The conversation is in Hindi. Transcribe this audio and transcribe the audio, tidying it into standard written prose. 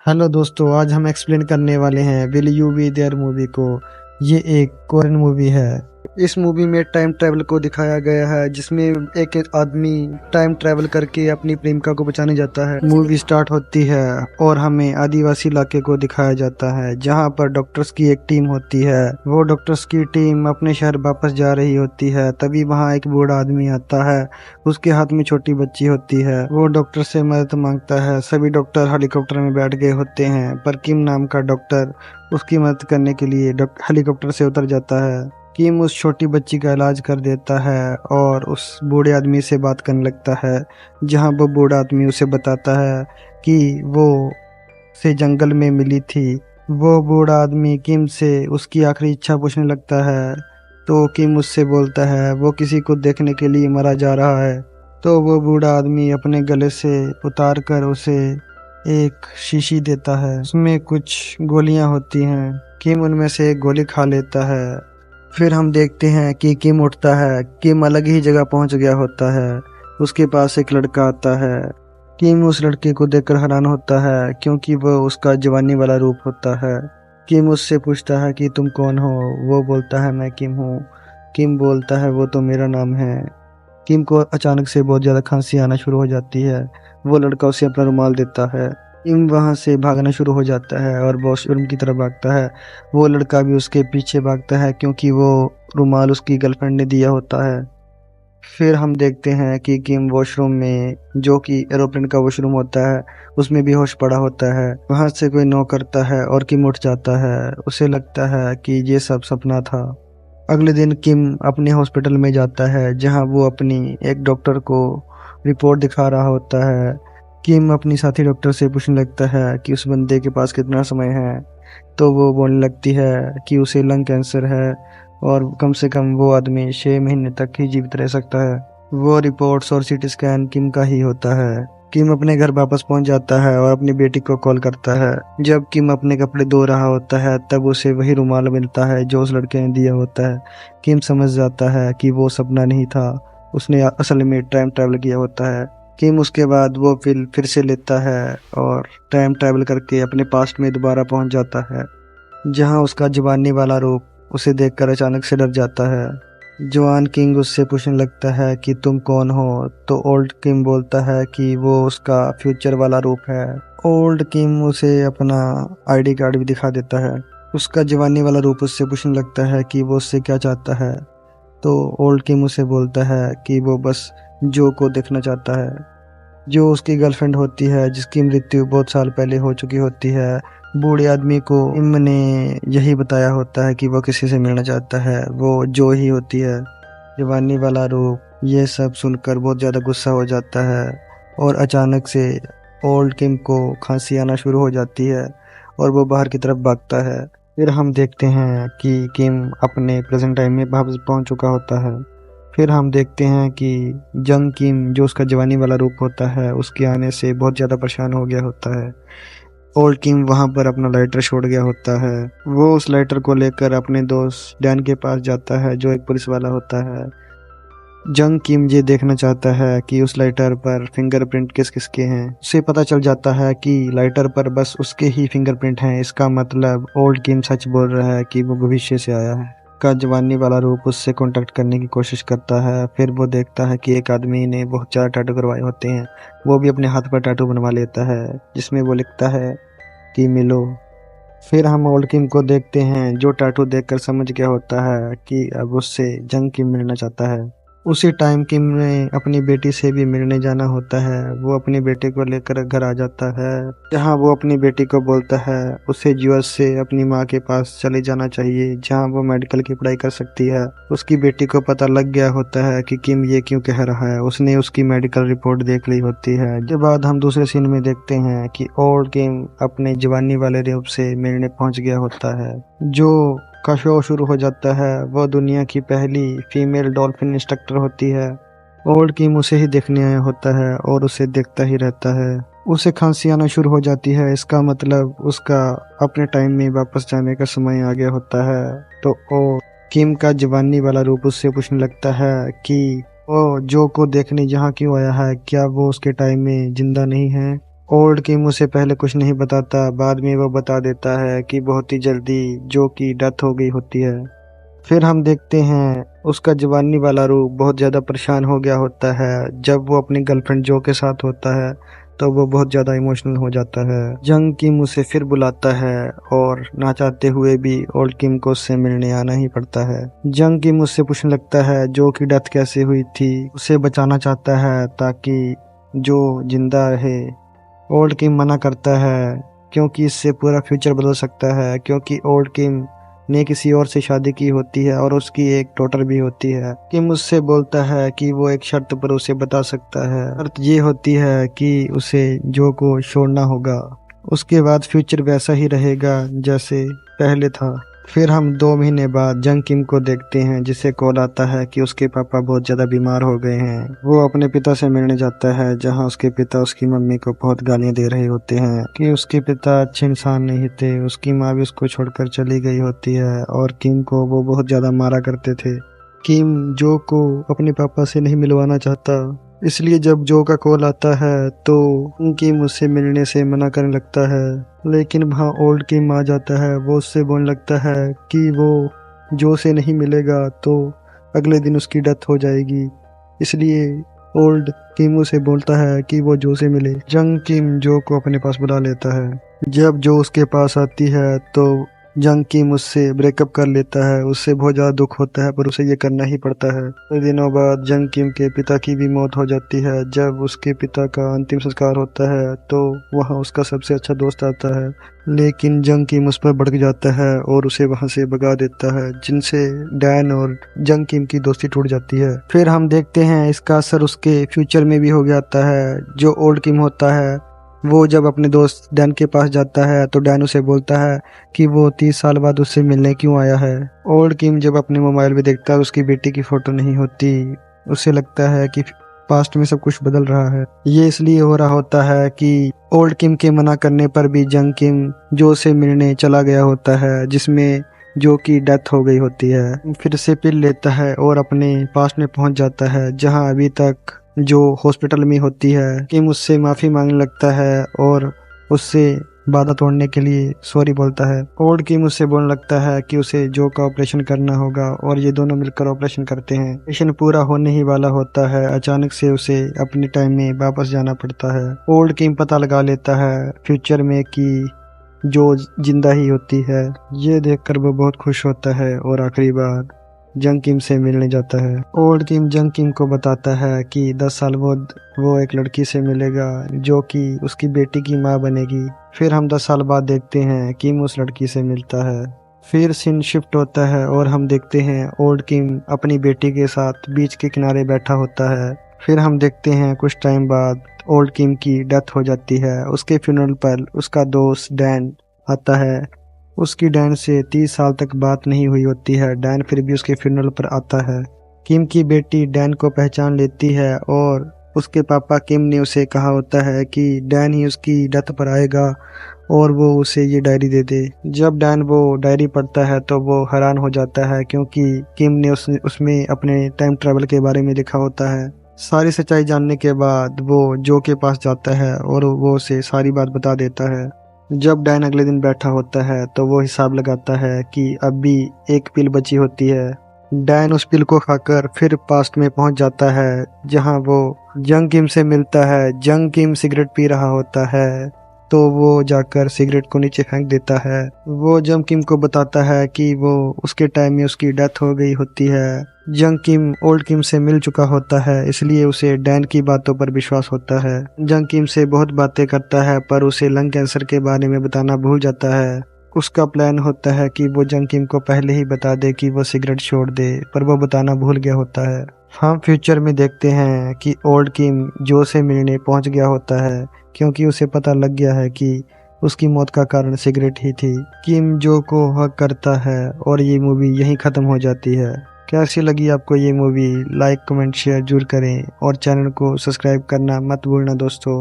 हेलो दोस्तों, आज हम एक्सप्लेन करने वाले हैं will you be there movie को। ये एक कोरियन मूवी है। इस मूवी में टाइम ट्रैवल को दिखाया गया है, जिसमें एक आदमी टाइम ट्रैवल करके अपनी प्रेमिका को बचाने जाता है। मूवी स्टार्ट होती है और हमें आदिवासी इलाके को दिखाया जाता है, जहां पर डॉक्टर्स की एक टीम होती है। वो डॉक्टर्स की टीम अपने शहर वापस जा रही होती है, तभी वहां एक बूढ़ा आदमी आता है। उसके हाथ में छोटी बच्ची होती है। वो डॉक्टर से मदद मांगता है। सभी डॉक्टर हेलीकॉप्टर में बैठ गए होते हैं, पर किम नाम का डॉक्टर उसकी मदद करने के लिए हेलीकॉप्टर से उतर जाता है। किम उस छोटी बच्ची का इलाज कर देता है और उस बूढ़े आदमी से बात करने लगता है, जहां वो बूढ़ा आदमी उसे बताता है कि वो से जंगल में मिली थी। वो बूढ़ा आदमी किम से उसकी आखिरी इच्छा पूछने लगता है, तो किम उससे बोलता है वो किसी को देखने के लिए मरा जा रहा है। तो वो बूढ़ा आदमी अपने गले से उतार कर उसे एक शीशी देता है। उसमें कुछ गोलियां होती हैं। किम उनमें से एक गोली खा लेता है। फिर हम देखते हैं कि किम उठता है। किम अलग ही जगह पहुंच गया होता है। उसके पास एक लड़का आता है। किम उस लड़के को देखकर हैरान होता है, क्योंकि वो उसका जवानी वाला रूप होता है। किम उससे पूछता है कि तुम कौन हो। वो बोलता है मैं किम हूँ। किम बोलता है वो तो मेरा नाम है। किम को अचानक से बहुत ज्यादा खांसी आना शुरू हो जाती है। वो लड़का उसे अपना रुमाल देता है। किम वहां से भागना शुरू हो जाता है और वॉशरूम की तरफ भागता है। वो लड़का भी उसके पीछे भागता है, क्योंकि वो रुमाल उसकी गर्लफ्रेंड ने दिया होता है। फिर हम देखते हैं कि किम वॉशरूम में, जो कि एरोप्लेन का वॉशरूम होता है, उसमें बेहोश पड़ा होता है। वहां से कोई नॉक करता है और किम उठ जाता है। उसे लगता है कि ये सब सपना था। अगले दिन किम अपने हॉस्पिटल में जाता है, जहां वो अपनी एक डॉक्टर को रिपोर्ट दिखा रहा होता है। किम अपनी साथी डॉक्टर से पूछने लगता है कि उस बंदे के पास कितना समय है। तो वो बोलने लगती है कि उसे लंग कैंसर है और कम से कम वो आदमी 6 महीने तक ही जीवित रह सकता है। वो रिपोर्ट्स और सीटी स्कैन किम का ही होता है। किम अपने घर वापस पहुंच जाता है और अपनी बेटी को कॉल करता है। जब किम अपने कपड़े धो रहा होता है, तब उसे वही रुमाल मिलता है जो उस लड़के ने दिया होता है। किम समझ जाता है कि वो सपना नहीं था, उसने असल में टाइम ट्रैवल किया होता है। किम उसके बाद वो फिर से लेता है और टाइम ट्रैवल करके अपने पास्ट में दोबारा पहुंच जाता है, जहां उसका जवानी वाला रूप उसे देखकर अचानक से डर जाता है। जवान किंग उससे पूछने लगता है कि तुम कौन हो। तो ओल्ड किम बोलता है कि वो उसका फ्यूचर वाला रूप है। ओल्ड किम उसे अपना आईडी कार्ड भी दिखा देता है। उसका जवानी वाला रूप उससे पूछने लगता है कि वो उससे क्या चाहता है। तो ओल्ड किम उसे बोलता है कि वो बस जो को देखना चाहता है, जो उसकी गर्लफ्रेंड होती है, जिसकी मृत्यु बहुत साल पहले हो चुकी होती है। बूढ़े आदमी को इम ने यही बताया होता है कि वो किसी से मिलना चाहता है, वो जो ही होती है। जवानी वाला रूप ये सब सुनकर बहुत ज़्यादा गुस्सा हो जाता है और अचानक से ओल्ड किम को खांसी आना शुरू हो जाती है और वो बाहर की तरफ भागता है। फिर हम देखते हैं कि किम अपने प्रेजेंट टाइम में वापस पहुंच चुका होता है। फिर हम देखते हैं कि जंग किम, जो उसका जवानी वाला रूप होता है, उसके आने से बहुत ज़्यादा परेशान हो गया होता है। ओल्ड किम वहां पर अपना लाइटर छोड़ गया होता है। वो उस लाइटर को लेकर अपने दोस्त डैन के पास जाता है, जो एक पुलिस वाला होता है। जंग किम ये देखना चाहता है कि उस लाइटर पर फिंगरप्रिंट किस किस के हैं। उसे पता चल जाता है कि लाइटर पर बस उसके ही फिंगरप्रिंट हैं। इसका मतलब ओल्ड किम सच बोल रहा है कि वो भविष्य से आया है। का जवानी वाला रूप उससे कांटेक्ट करने की कोशिश करता है। फिर वो देखता है कि एक आदमी ने बहुत ज़्यादा टैटू करवाए होते हैं। वो भी अपने हाथ पर टैटू बनवा लेता है, जिसमें वो लिखता है कि मिलो। फिर हम ओल्ड किम को देखते हैं, जो टैटू देखकर समझ गया होता है कि अब उससे जंग किम मिलना चाहता है। उसी टाइम किम ने अपनी बेटी से भी मिलने जाना होता है। वो अपने बेटे को लेकर घर आ जाता है, जहां वो अपनी बेटी को बोलता है उसे यूएस से अपनी माँ के पास चले जाना चाहिए, जहां वो मेडिकल की पढ़ाई कर सकती है। उसकी बेटी को पता लग गया होता है कि किम ये क्यों कह रहा है। उसने उसकी मेडिकल रिपोर्ट देख ली होती है। इसके बाद हम दूसरे सीन में देखते हैं कि ओल्ड किम अपने जवानी वाले रूप से मिलने पहुंच गया होता है। जो का शो शुरू हो जाता है। वह दुनिया की पहली फीमेल डॉल्फिन इंस्ट्रक्टर होती है। ओल्ड किम उसे ही देखने आया होता है और उसे देखता ही रहता है। उसे खांसी आना शुरू हो जाती है। इसका मतलब उसका अपने टाइम में वापस जाने का समय आ गया होता है। तो ओ किम का जवानी वाला रूप उससे पूछने लगता है कि वो जो को देखने यहाँ क्यों आया है, क्या वो उसके टाइम में जिंदा नहीं है। ओल्ड किम उसे पहले कुछ नहीं बताता, बाद में वो बता देता है कि बहुत ही जल्दी जो की डेथ हो गई होती है। फिर हम देखते हैं उसका जवानी वाला रूप बहुत ज़्यादा परेशान हो गया होता है। जब वो अपनी गर्लफ्रेंड जो के साथ होता है तो वो बहुत ज़्यादा इमोशनल हो जाता है। जंग किम उसे फिर बुलाता है और ना चाहते हुए भी ओल्ड किम को उससे मिलने आना ही पड़ता है। जंग किम उससे पूछने लगता है जो की डेथ कैसे हुई थी, उसे बचाना चाहता है ताकि जो जिंदा रहे। ओल्ड किम मना करता है क्योंकि इससे पूरा फ्यूचर बदल सकता है, क्योंकि ओल्ड किम ने किसी और से शादी की होती है और उसकी एक डॉटर भी होती है। किम उससे बोलता है कि वो एक शर्त पर उसे बता सकता है। शर्त ये होती है कि उसे जो को छोड़ना होगा, उसके बाद फ्यूचर वैसा ही रहेगा जैसे पहले था। फिर हम 2 महीने बाद जंग किम को देखते हैं, जिसे कॉल आता है कि उसके पापा बहुत ज़्यादा बीमार हो गए हैं। वो अपने पिता से मिलने जाता है, जहां उसके पिता उसकी मम्मी को बहुत गालियां दे रहे होते हैं कि उसके पिता अच्छे इंसान नहीं थे। उसकी माँ भी उसको छोड़कर चली गई होती है और किम को वो बहुत ज़्यादा मारा करते थे। किम जो को अपने पापा से नहीं मिलवाना चाहता, इसलिए जब जो का कॉल आता है तो किम उससे मिलने से मना करने लगता है। लेकिन वहाँ ओल्ड किम आ जाता है। वो उससे बोलने लगता है कि वो जो से नहीं मिलेगा तो अगले दिन उसकी डेथ हो जाएगी, इसलिए ओल्ड किम उसे बोलता है कि वो जो से मिले। जंग किम जो को अपने पास बुला लेता है। जब जो उसके पास आती है तो जंग किम उससे ब्रेकअप कर लेता है। उससे बहुत ज़्यादा दुख होता है पर उसे ये करना ही पड़ता है। कुछ दिनों बाद जंग किम के पिता की भी मौत हो जाती है। जब उसके पिता का अंतिम संस्कार होता है तो वहाँ उसका सबसे अच्छा दोस्त आता है, लेकिन जंग किम उस पर भड़क जाता है और उसे वहाँ से भगा देता है, जिनसे डैन और जंग किम की दोस्ती टूट जाती है। फिर हम देखते हैं इसका असर उसके फ्यूचर में भी हो जाता है। जो ओल्ड किम होता है वो जब अपने दोस्त डैन के पास जाता है तो डैन उसे बोलता है कि वो 30 साल बाद उससे मिलने क्यों आया है। ओल्ड किम जब अपने मोबाइल में देखता है उसकी बेटी की फोटो नहीं होती। उसे लगता है कि पास्ट में सब कुछ बदल रहा है। ये इसलिए हो रहा होता है कि ओल्ड किम के मना करने पर भी जंग किम जो से मिलने चला गया होता है, जिसमें जो की डेथ हो गई होती है। फिर से पिल लेता है और अपने पास्ट में पहुंच जाता है, जहां अभी तक जो हॉस्पिटल में होती है। किम उससे माफ़ी मांगने लगता है और उससे वादा तोड़ने के लिए सॉरी बोलता है। ओल्ड किम उससे बोलने लगता है कि उसे जो का ऑपरेशन करना होगा और ये दोनों मिलकर ऑपरेशन करते हैं। ऑपरेशन पूरा होने ही वाला होता है, अचानक से उसे अपने टाइम में वापस जाना पड़ता है। ओल्ड किम पता लगा लेता है फ्यूचर में कि जो जिंदा ही होती है। ये देखकर वो बहुत खुश होता है और आखिरी बार जंग किम से मिलने जाता है। ओल्ड किम जंग किम को बताता है कि 10 साल वो एक लड़की से मिलेगा जो कि उसकी बेटी की माँ बनेगी। फिर हम 10 साल बाद देखते हैं किम उस लड़की से मिलता है। फिर सीन शिफ्ट होता है और हम देखते हैं ओल्ड किम अपनी बेटी के साथ बीच के किनारे बैठा होता है। फिर हम देखते हैं कुछ टाइम बाद ओल्ड किम की डेथ हो जाती है। उसके फ्यूनरल पर उसका दोस्त डैन आता है। उसकी डैन से 30 साल तक बात नहीं हुई होती है। डैन फिर भी उसके फ्यूनरल पर आता है। किम की बेटी डैन को पहचान लेती है और उसके पापा किम ने उसे कहा होता है कि डैन ही उसकी डेथ पर आएगा और वो उसे ये डायरी दे दे। जब डैन वो डायरी पढ़ता है तो वो हैरान हो जाता है, क्योंकि किम ने उसमें अपने टाइम ट्रैवल के बारे में लिखा होता है। सारी सच्चाई जानने के बाद वो जो के पास जाता है और वो उसे सारी बात बता देता है। जब डैन अगले दिन बैठा होता है तो वो हिसाब लगाता है कि अब भी एक पिल बची होती है। डैन उस पिल को खाकर फिर पास्ट में पहुंच जाता है, जहां वो जंग किम से मिलता है। जंग किम सिगरेट पी रहा होता है तो वो जाकर सिगरेट को नीचे फेंक देता है। वो जंग किम को बताता है कि वो उसके टाइम में उसकी डेथ हो गई होती है। जंग किम ओल्ड किम से मिल चुका होता है, इसलिए उसे डैन की बातों पर विश्वास होता है। जंग किम से बहुत बातें करता है पर उसे लंग कैंसर के बारे में बताना भूल जाता है। उसका प्लान होता है कि वो जंग किम को पहले ही बता दे कि वो सिगरेट छोड़ दे, पर वो बताना भूल गया होता है। हम फ्यूचर में देखते हैं कि ओल्ड किम जो से मिलने पहुंच गया होता है, क्योंकि उसे पता लग गया है कि उसकी मौत का कारण सिगरेट ही थी। किम जो को हक करता है और ये मूवी यहीं ख़त्म हो जाती है। कैसी लगी आपको ये मूवी? लाइक कमेंट शेयर जरूर करें और चैनल को सब्सक्राइब करना मत भूलना दोस्तों।